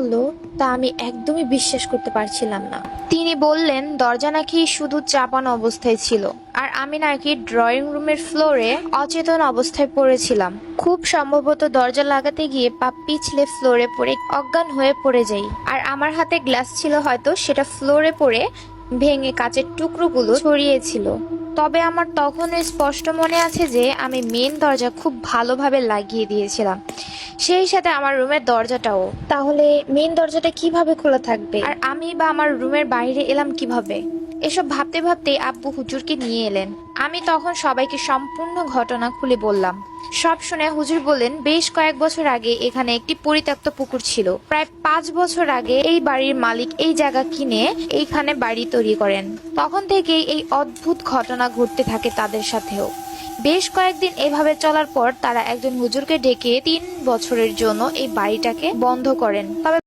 বলল তা আমি একদমই বিশ্বাস করতে পারছিলাম না। তিনি বললেন দরজা নাকি শুধু চাপানো অবস্থায় ছিল, আর আমি নাকি ড্রয়িং রুমের ফ্লোরে অচেতন অবস্থায় পড়েছিলাম। খুব সম্ভবত দরজা লাগাতে গিয়ে পা পিছলে ফ্লোরে পড়ে অজ্ঞান হয়ে পড়ে যাই, আর আমার হাতে গ্লাস ছিল, হয়তো সেটা ফ্লোরে পড়ে ভেঙে কাচের টুকরোগুলো ছড়িয়েছিল। তবে আমার তখনও স্পষ্ট মনে আছে যে আমি মেন দরজা খুব ভালোভাবে লাগিয়ে দিয়েছিলাম, সেই সাথে আমার রুমের দরজাটাও। তাহলে মেন দরজাটা কিভাবে খোলা থাকবে, আর আমি বা আমার রুমের বাইরে এলাম কিভাবে? এসব ভাবতে ভাবতে আব্বু হুজুরকে নিয়ে এলেন। আমি তখন সবাইকে সম্পূর্ণ ঘটনা খুলে বললাম। সব শুনে হুজুর বললেন, বেশ কয়েক বছর আগে এখানে একটি পরিত্যক্ত পুকুর ছিল। প্রায় 5 বছর আগে এই বাড়ির মালিক এই জায়গা কিনে এইখানে বাড়ি তৈরি করেন। তখন থেকেই এই অদ্ভুত ঘটনা ঘটতে থাকে তাদের সাথেও। বেশ কয়েকদিন এভাবে চলার পর তারা একজন হুজুরকে ডেকে 3 বছরের জন্য এই বাড়িটাকে বন্ধ করেন। তবে